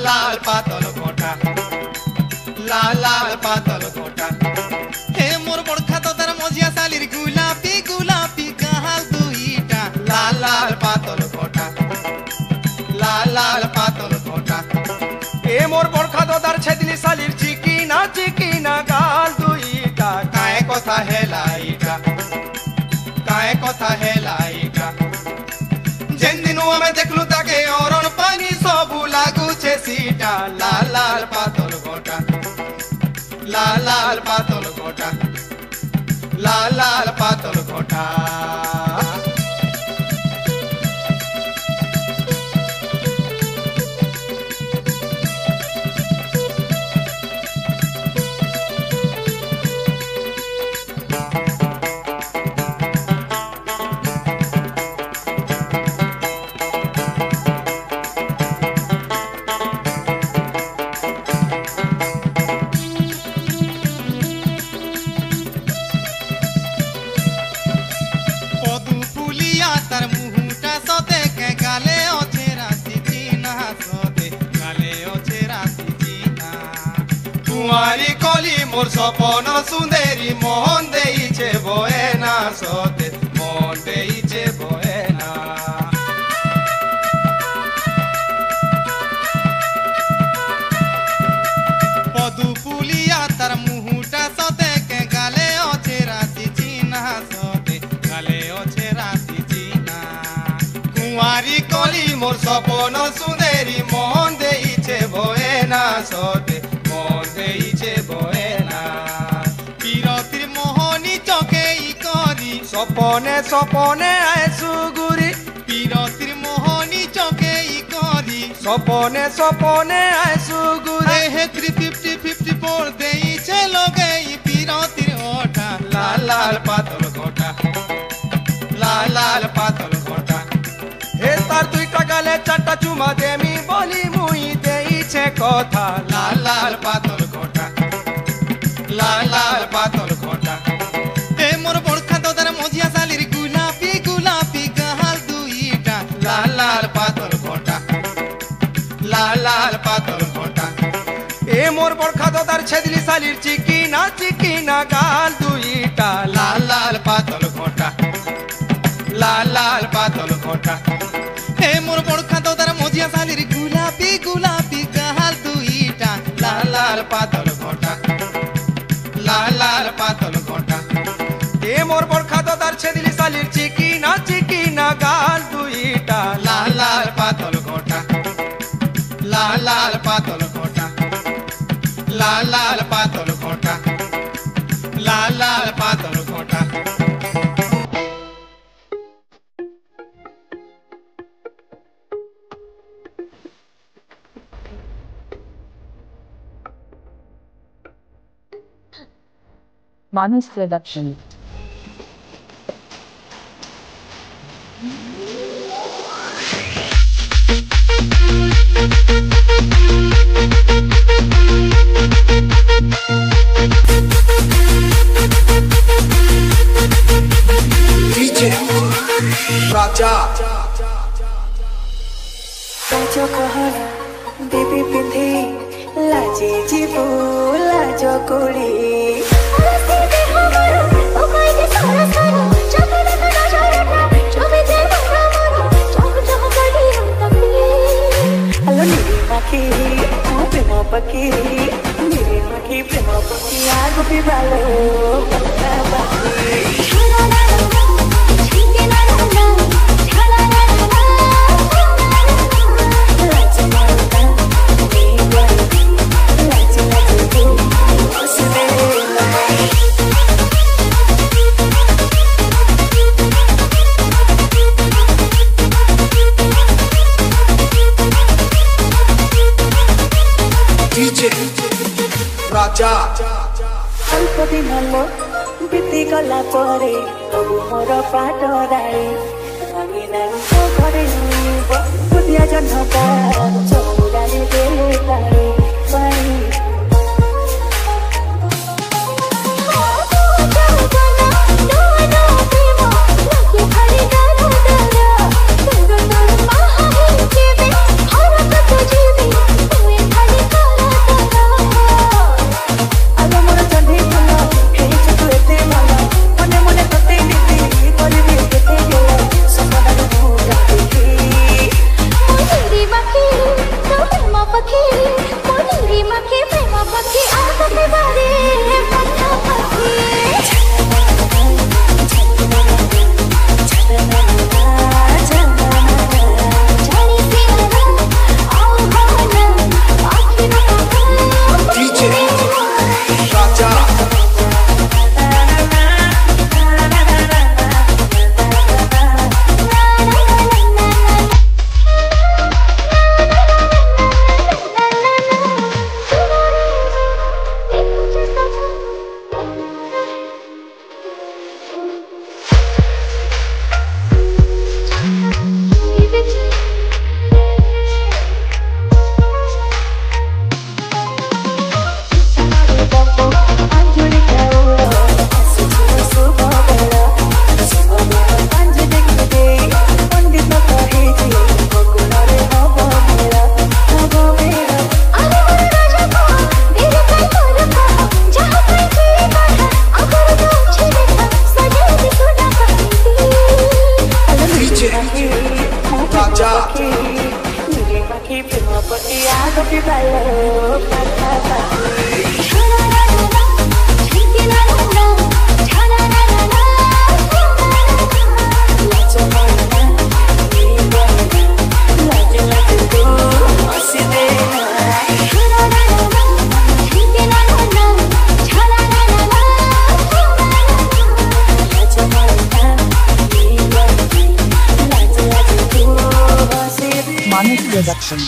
লাল পাতল কোটা লাল পাতল কোটা হে মোর বড়খা তো তার মজিয়া সালির গোলাপি গোলাপি গাল দুইটা লাল পাতল কোটা লাল পাতল কোটা হে মোর বড়খা তো তার ছেদলি সালির চিকিনা গাল দুইটা কায় কথা হেলাইটা কায় কথা হেলাইটা যেন দিনু আমি দেখলু তাকে অরণ পানি সবু লাগুছে সিটা লাল পাতল কোটা লাল পাতল কোটা লাল পাতল কোটা কুমারী কলি মোর সপন সুন্দরী মন দেইছে বয়েনা সতে মন দেইছে বয়েনা পদু পুলিয়া তার মুহুটা সতে কে গালে অছে রাতি চিনা সতে গালে অছে রাতি চিনা কুমারী কলি মোর সপন সুন্দরী মন দেইছে বয়েনা সতে মন দেইছে বয়েনা বিরতির মোহনী চকেই করি সপনে সপনে আইসু গুরি বিরতির মোহনী চকেই করি সপনে সপনে আইসু গুরি হে 350 পর দেইছে লগেই বিরতির ওঠা লাল পাতল কোটা লাল পাতল কোটা হে তার দুইটা গালে চারটা চুমা দেমি বলি মুই দেইছে কথা লাল পাতল কোটা লাল পাতল কোটা হে মোর বড়খা তো তার মজিয়া সালির গোলাপি গোলাপি গাল দুইটা লাল পাতল কোটা লাল পাতল কোটা এ মোর বড়খা তো তার ছেদলি সালির চিকিনা গাল দুইটা লাল পাতল কোটা লাল পাতল কোটা হে মোর বড়খা তো তার মজিয়া সালির গোলাপি গোলাপি গাল দুইটা লাল পাতল কোটা লাল পাতল কোটা এ মোর বড়খা তো তার ছেদলি সালির চিকিনা গাল দুইটা লাল পাতল কোটা লাল পাতল কোটা লাল পাতল কোটা লাল পাতল কোটা Manus Production. DJ Raja Raja kahana baby pindhi laje jibu lajo kuri Hello niri maki prema paki niri maki prema paki agu pi balo DJ Raja Alpadi nallo बीती गला परे अब मोर पाट राई नानी नानी तो घरे बुदिया जनता चौराले देले तारे पाई Manis Production.